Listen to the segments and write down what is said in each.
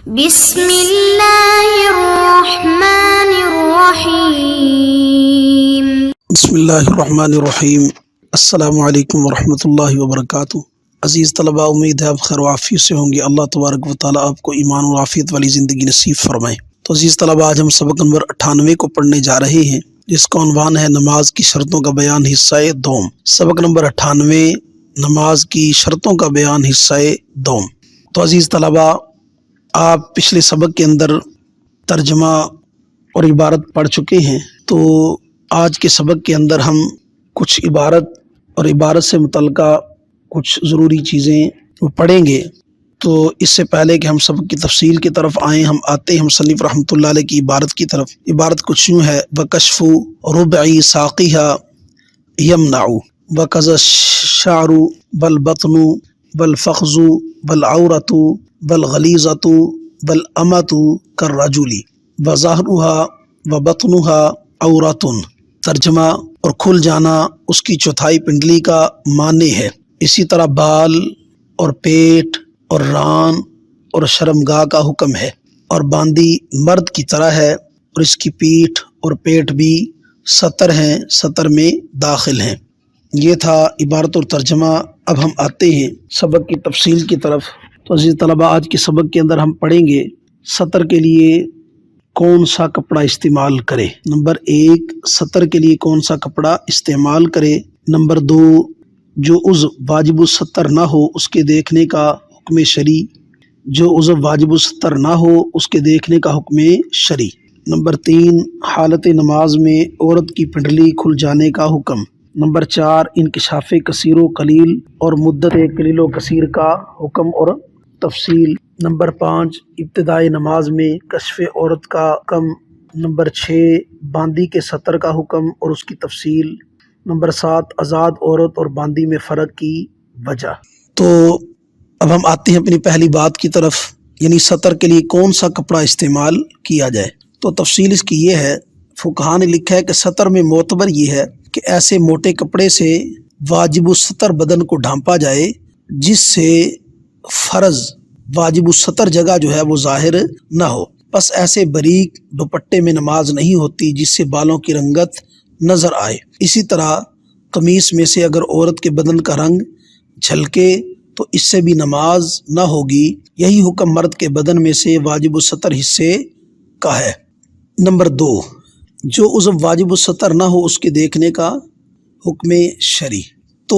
بسم اللہ الرحمن الرحیم۔ بسم اللہ الرحمن الرحیم۔ السلام علیکم ورحمۃ اللہ وبرکاتہ۔ عزیز طلباء، امید ہے آپ خیر و عافیت سے ہوں گے۔ اللہ تبارک و تعالیٰ آپ کو ایمان و عافیت والی زندگی نصیب فرمائے۔ تو عزیز طلباء، آج ہم سبق نمبر 98 کو پڑھنے جا رہے ہیں، جس کا عنوان ہے نماز کی شرطوں کا بیان حصہ دوم۔ سبق نمبر 98، نماز کی شرطوں کا بیان حصہ دوم۔ تو عزیز طلباء، آپ پچھلے سبق کے اندر ترجمہ اور عبارت پڑھ چکے ہیں، تو آج کے سبق کے اندر ہم کچھ عبارت اور عبارت سے متعلقہ کچھ ضروری چیزیں وہ پڑھیں گے۔ تو اس سے پہلے کہ ہم سبق کی تفصیل کی طرف آئیں، ہم آتے ہیں مصنف رحمۃ اللہ علیہ کی عبارت کی طرف۔ عبارت کچھ یوں ہے: بکشف ربعی ساقیہ یمنع وکذا الشعر بل بطن بل فخذ بل عورت بل غلیظۃ بل امۃ کالرجل وظہرها وبطنها عورۃ۔ ترجمہ: اور کھل جانا اس کی چوتھائی پنڈلی کا معنی ہے، اسی طرح بال اور پیٹ اور ران اور شرمگاہ کا حکم ہے، اور باندی مرد کی طرح ہے، اور اس کی پیٹھ اور پیٹ بھی سطر ہیں، سطر میں داخل ہیں۔ یہ تھا عبارت اور ترجمہ۔ اب ہم آتے ہیں سبق کی تفصیل کی طرف۔ تو عزیز طلباء، آج کے سبق کے اندر ہم پڑھیں گے سطر کے لیے کون سا کپڑا استعمال کرے۔ نمبر 1، سطر کے لیے کون سا کپڑا استعمال کرے۔ نمبر 2، جو عضو واجب الستر نہ ہو اس کے دیکھنے کا حکم شرعی، جو عضو واجب الستر نہ ہو اس کے دیکھنے کا حکم شرعی۔ نمبر 3، حالت نماز میں عورت کی پنڈلی کھل جانے کا حکم۔ نمبر 4، انکشاف کثیر و قلیل اور مدت قلیل و کثیر کا حکم اور تفصیل۔ نمبر 5، ابتدائی نماز میں کشف عورت کا حکم۔ نمبر 6، باندی کے سطر کا حکم اور اس کی تفصیل۔ نمبر 7، آزاد عورت اور باندی میں فرق کی وجہ۔ تو اب ہم آتے ہیں اپنی پہلی بات کی طرف، یعنی سطر کے لیے کون سا کپڑا استعمال کیا جائے۔ تو تفصیل اس کی یہ ہے، فقہا نے لکھا ہے کہ سطر میں معتبر یہ ہے کہ ایسے موٹے کپڑے سے واجب الستر بدن کو ڈھانپا جائے جس سے فرض واجب الستر جگہ جو ہے وہ ظاہر نہ ہو۔ بس ایسے باریک دوپٹے میں نماز نہیں ہوتی جس سے بالوں کی رنگت نظر آئے۔ اسی طرح قمیص میں سے اگر عورت کے بدن کا رنگ جھلکے تو اس سے بھی نماز نہ ہوگی۔ یہی حکم مرد کے بدن میں سے واجب الستر حصے کا ہے۔ نمبر 2، جو عضو واجب الستر نہ ہو اس کے دیکھنے کا حکم شرعی۔ تو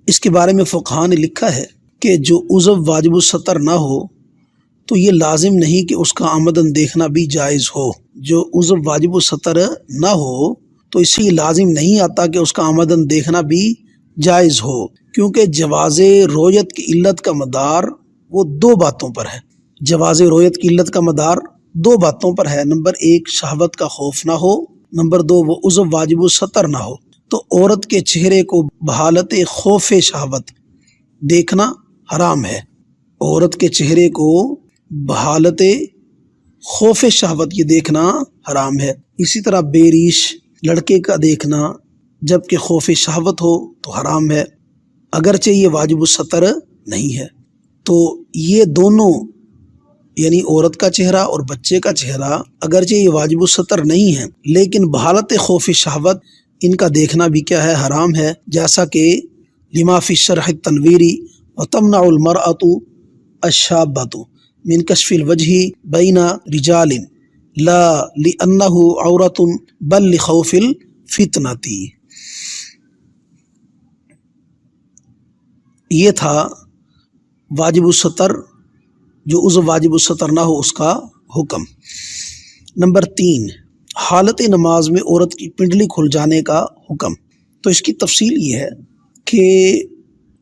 اس کے بارے میں فقہا نے لکھا ہے کہ جو عضو واجب الستر نہ ہو تو یہ لازم نہیں کہ اس کا عمدن دیکھنا بھی جائز ہو۔ جو عضو واجب الستر نہ ہو تو اس سے یہ لازم نہیں آتا کہ اس کا عمدن دیکھنا بھی جائز ہو، کیونکہ جواز رویت کی علت کا مدار وہ 2 باتوں پر ہے۔ جواز رویت کی علت کا مدار 2 باتوں پر ہے۔ نمبر 1، شہوت کا خوف نہ ہو۔ نمبر 2، وہ عضو واجب الستر نہ ہو۔ تو عورت کے چہرے کو بحالت خوف شہوت دیکھنا حرام ہے۔ عورت کے چہرے کو بحالت خوف شہوت یہ دیکھنا حرام ہے۔ اسی طرح بے ریش لڑکے کا دیکھنا جبکہ خوف شہوت ہو تو حرام ہے، اگرچہ یہ واجب الستر نہیں ہے۔ تو یہ دونوں، یعنی عورت کا چہرہ اور بچے کا چہرہ، اگرچہ یہ واجب الستر نہیں ہے لیکن بحالت خوف شہوت ان کا دیکھنا بھی کیا ہے؟ حرام ہے، جیسا کہ لما فی الشرح التنویری وتمنع المرأة الشابة من کشف الوجہ بین رجال لا لأنہ عورت بل لخوف الفتنة۔ یہ تھا واجب الستر، جو عضو واجب الستر نہ ہو اس کا حکم۔ نمبر 3، حالت نماز میں عورت کی پنڈلی کھل جانے کا حکم۔ تو اس کی تفصیل یہ ہے کہ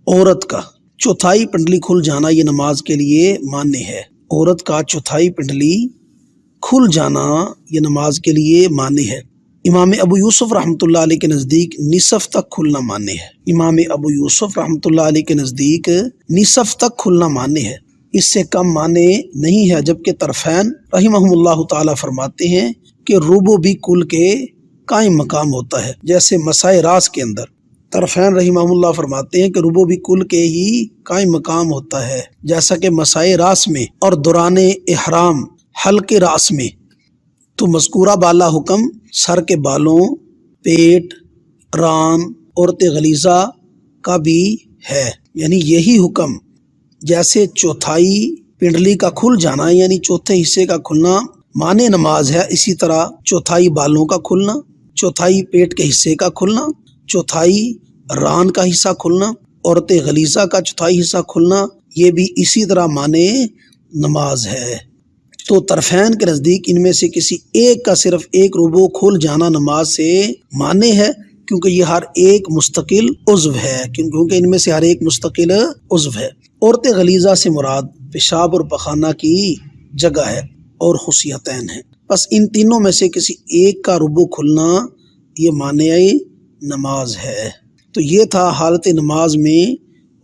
عورت کا چوتھائی پنڈلی کھل جانا یہ نماز کے لیے مانع ہے۔ عورت کا چوتھائی پنڈلی کھل جانا یہ نماز کے لیے مانع ہے۔ امام ابو یوسف رحمۃ اللہ علیہ کے نزدیک نصف تک کھلنا مانع ہے۔ امام ابو یوسف رحمۃ اللہ علیہ کے نزدیک نصف تک کھلنا مانع ہے، اس سے کم معنی نہیں ہے، جبکہ طرفین رحمہم اللہ تعالیٰ فرماتے ہیں کہ ربع بھی کل کے قائم مقام ہوتا ہے، جیسے مسائے راس کے اندر طرفین رحمہ اللہ فرماتے ہیں کہ ربو بھی کل کے ہی قائم مقام ہوتا ہے، جیسا کہ مسائے راس میں اور دوران احرام حلق راس میں۔ تو مذکورہ بالا حکم سر کے بالوں، پیٹ، ران، عورت غلیظہ کا بھی ہے، یعنی یہی حکم جیسے چوتھائی پنڈلی کا کھل جانا یعنی چوتھے حصے کا کھلنا معنی نماز ہے، اسی طرح چوتھائی بالوں کا کھلنا، چوتھائی پیٹ کے حصے کا کھلنا، چوتھائی ران کا حصہ کھلنا، عورت غلیظہ کا چوتھائی حصہ کھلنا، یہ بھی اسی طرح معنی نماز ہے۔ تو طرفین کے نزدیک ان میں سے کسی ایک کا صرف ایک ربو کھل جانا نماز سے معنی ہے، کیونکہ یہ ہر ایک مستقل عضو ہے، کیونکہ ان میں سے ہر ایک مستقل عضو ہے۔ عورت غلیظہ سے مراد پیشاب اور پخانہ کی جگہ ہے اور خصیتین ہیں، بس ان تینوں میں سے کسی ایک کا ربو کھلنا یہ معنی نماز ہے۔ تو یہ تھا حالت نماز میں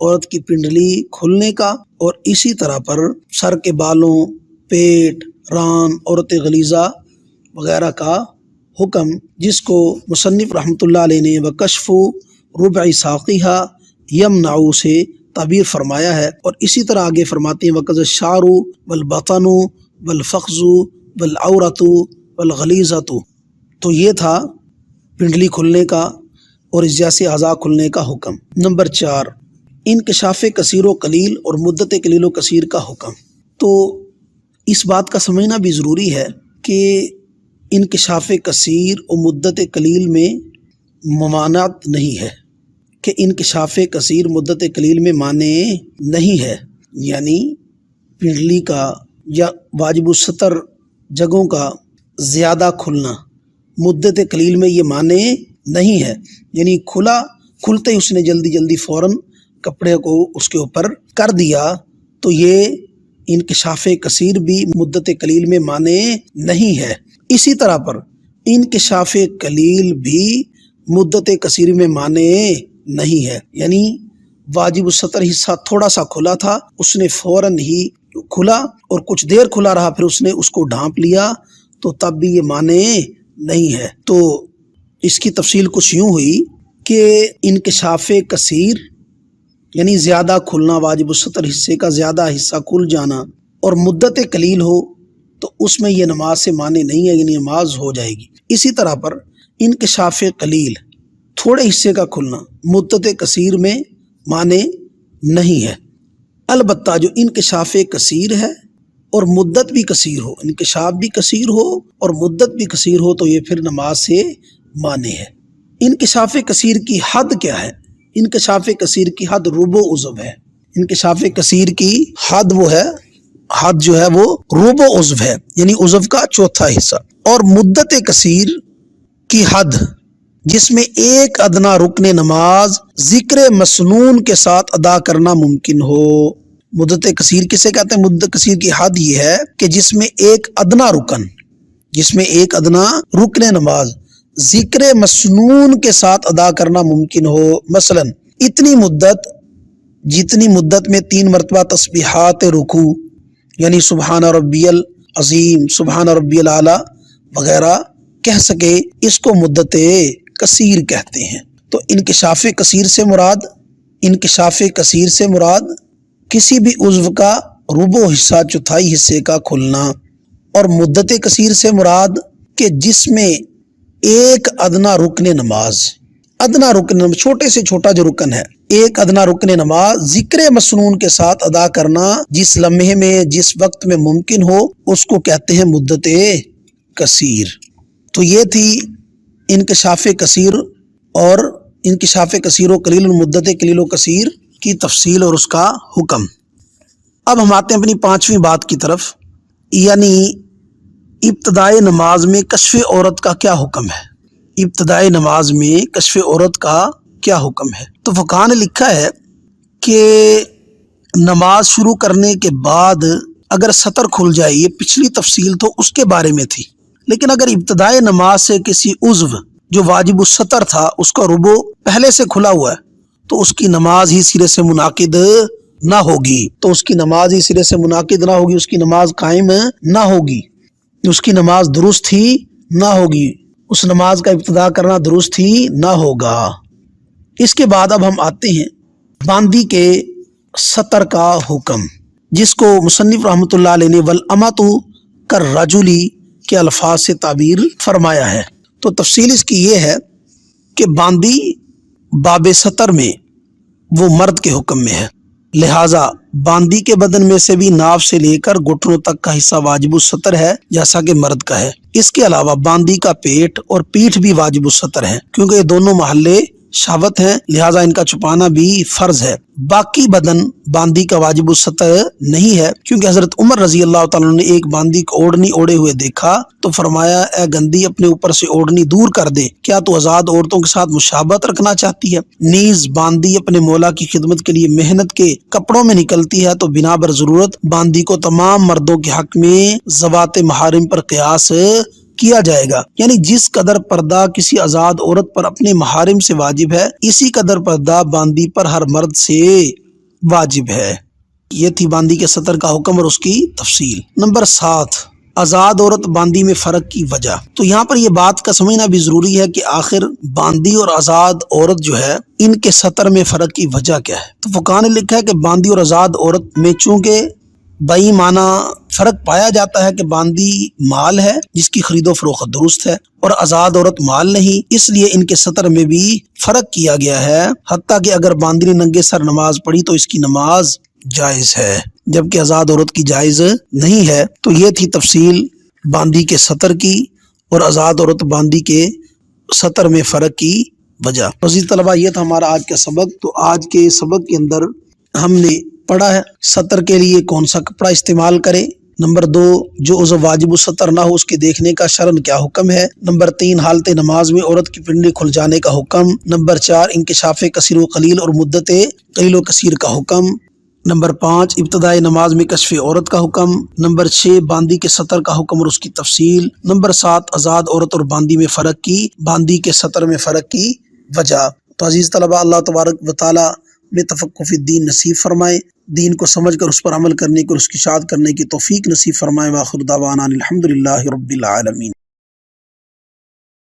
عورت کی پنڈلی کھلنے کا، اور اسی طرح پر سر کے بالوں، پیٹ، ران، عورت غلیظہ وغیرہ کا حکم، جس کو مصنف رحمۃ اللہ علیہ نے وکشف ربع ساقیہ یمنع سے تعبیر فرمایا ہے، اور اسی طرح آگے فرماتے ہیں وقذ الشعر والبطن والفخذ والعورت والغلیظۃ۔ تو یہ تھا پنڈلی کھلنے کا اور اس جیسے اعضاء کھلنے کا حکم۔ نمبر 4، انکشاف کثیر و قلیل اور مدت قلیل و کثیر کا حکم۔ تو اس بات کا سمجھنا بھی ضروری ہے کہ انکشاف کثیر و مدت قلیل میں ممانعت نہیں ہے، کہ انکشاف کثیر مدت قلیل میں معنی نہیں ہے، یعنی پنڈلی کا یا واجب الستر جگہوں کا زیادہ کھلنا مدت قلیل میں یہ معنی نہیں ہے، یعنی کھلتے ہی اس نے جلدی فوراً کپڑے کو اس کے اوپر کر دیا، تو یہ انکشاف کثیر بھی مدت قلیل میں معنی نہیں ہے۔ اسی طرح پر انکشاف قلیل بھی مدت کثیر میں معنی نہیں ہے، یعنی واجب الستر حصہ تھوڑا سا کھلا تھا، اس نے فوراً ہی کھلا اور کچھ دیر کھلا رہا، پھر اس نے اس کو ڈھانپ لیا، تو تب بھی یہ معنی نہیں ہے۔ تو اس کی تفصیل کچھ یوں ہوئی کہ انکشاف کثیر یعنی زیادہ کھلنا، واجب الستر حصے کا زیادہ حصہ کھل جانا، اور مدت قلیل ہو تو اس میں یہ نماز سے معنی نہیں ہے، یعنی نماز ہو جائے گی۔ اسی طرح پر انکشاف قلیل تھوڑے حصے کا کھلنا مدت کثیر میں معنی نہیں ہے، البتہ جو انکشاف کثیر ہے اور مدت بھی کثیر ہو، انکشاف بھی کثیر ہو اور مدت بھی کثیر ہو، تو یہ پھر نماز سے معنی ہے۔ انکشاف کثیر کی حد کیا ہے؟ انکشاف کثیر کی حد ربع عضو ہے۔ انکشاف کثیر کی حد جو ہے وہ ربع عضو ہے، یعنی عضو کا چوتھا حصہ۔ اور مدت کثیر کی حد جس میں ایک ادنا رکن نماز ذکر مسنون کے ساتھ ادا کرنا ممکن ہو۔ مدت کثیر کسے کہتے ہیں؟ مدت کثیر کی حد یہ ہے کہ جس میں ایک ادنا رکن نماز ذکر مسنون کے ساتھ ادا کرنا ممکن ہو۔ مثلا اتنی مدت جتنی مدت میں 3 مرتبہ تسبیحات رکوع یعنی سبحان ربی العظیم، سبحان ربی الاعلیٰ وغیرہ کہہ سکے، اس کو مدت کثیر کہتے ہیں۔ تو انکشاف کثیر سے مراد کسی بھی عضو کا ربع حصہ چوتھائی حصے کا کھلنا، اور مدت کثیر سے مراد کہ جس میں ایک ادنا رکن نماز چھوٹے سے چھوٹا جو رکن ہے، ایک ادنا رکن نماز ذکر مسنون کے ساتھ ادا کرنا جس لمحے میں جس وقت میں ممکن ہو، اس کو کہتے ہیں مدت کثیر۔ تو یہ تھی انکشاف کثیر و قلیل اور مدت قلیل و کثیر کی تفصیل اور اس کا حکم۔ اب ہم آتے ہیں اپنی 5ویں بات کی طرف، یعنی ابتدائی نماز میں کشف عورت کا کیا حکم ہے؟ ابتدائی نماز میں کشف عورت کا کیا حکم ہے؟ تو فقہاء نے لکھا ہے کہ نماز شروع کرنے کے بعد اگر سطر کھل جائے، یہ پچھلی تفصیل تو اس کے بارے میں تھی، لیکن اگر ابتدائی نماز سے کسی عضو جو واجب الستر تھا اس کا ربع پہلے سے کھلا ہوا ہے، تو اس کی نماز ہی سرے سے منعقد نہ ہوگی، اس کی نماز قائم نہ ہوگی، اس کی نماز درست ہی نہ ہوگی، اس نماز کا ابتدا کرنا درست ہی نہ ہوگا۔ اس کے بعد اب ہم آتے ہیں باندی کے سطر کا حکم، جس کو مصنف رحمۃ اللہ علیہ نے والامۃ کالرجل کے الفاظ سے تعبیر فرمایا ہے۔ تو تفصیل اس کی یہ ہے کہ باندی باب سطر میں وہ مرد کے حکم میں ہے، لہٰذا باندی کے بدن میں سے بھی ناف سے لے کر گھٹنوں تک کا حصہ واجب الستر ہے جیسا کہ مرد کا ہے۔ اس کے علاوہ باندی کا پیٹ اور پیٹھ بھی واجب الستر ہے، کیونکہ یہ دونوں محلے شہوت ہیں، لہٰذا ان کا چھپانا بھی فرض ہے۔ باقی بدن باندی کا واجب الستر نہیں ہے، کیونکہ حضرت عمر رضی اللہ تعالیٰ نے ایک باندی کو اوڑھنی اوڑھے ہوئے دیکھا تو فرمایا اے گندی اپنے اوپر سے اوڑھنی دور کر دے، کیا تو آزاد عورتوں کے ساتھ مشابہت رکھنا چاہتی ہے؟ نیز باندی اپنے مولا کی خدمت کے لیے محنت کے کپڑوں میں نکلتی ہے تو بنا بر ضرورت باندی کو تمام مردوں کے حق میں ذوات محارم پر قیاس کیا جائے گا، یعنی جس قدر پردہ کسی آزاد عورت پر اپنے محارم سے واجب ہے، اسی قدر پردہ باندی پر ہر مرد سے واجب ہے۔ یہ تھی باندی کے سطر کا حکم اور اس کی تفصیل۔ نمبر 7، آزاد عورت باندی میں فرق کی وجہ۔ تو یہاں پر یہ بات کا سمجھنا بھی ضروری ہے کہ آخر باندی اور آزاد عورت جو ہے ان کے سطر میں فرق کی وجہ کیا ہے۔ تو فقہاء نے لکھا ہے کہ باندی اور آزاد عورت میں چونکہ بئی معنی فرق پایا جاتا ہے کہ باندی مال ہے جس کی خرید و فروخت درست ہے اور آزاد عورت مال نہیں، اس لیے ان کے سطر میں بھی فرق کیا گیا ہے، حتیٰ کہ اگر باندی نے ننگے سر نماز پڑھی تو اس کی نماز جائز ہے جبکہ آزاد عورت کی جائز نہیں ہے۔ تو یہ تھی تفصیل باندی کے سطر کی اور آزاد عورت باندی کے سطر میں فرق کی وجہ۔ عزیز طلبہ، یہ تھا ہمارا آج کا سبق۔ تو آج کے سبق کے اندر ہم نے پڑھا ہے سطر کے لیے کون سا کپڑا استعمال کرے، نمبر 2 جو عضو واجب الستر نہ ہو اس کے دیکھنے کا شرعاً کیا حکم ہے، نمبر 3 حالت نماز میں عورت کی پنڈلی کھل جانے کا حکم، نمبر 4 انکشاف کثیر و قلیل اور مدت قلیل و کثیر کا حکم، نمبر 5 ابتدائی نماز میں کشف عورت کا حکم، نمبر 6 باندی کے سطر کا حکم اور اس کی تفصیل، نمبر 7 آزاد عورت اور باندی میں فرق کی، باندی کے سطر میں فرق کی وجہ۔ تو عزیز طلبہ، اللہ تبارک و تعالی میں تفقہ فی الدین نصیب فرمائے، دین کو سمجھ کر اس پر عمل کرنے کی اور اس کی اشاعت کرنے کی توفیق نصیب فرمائے۔ وآخر دعوانا الحمدللہ رب العالمین۔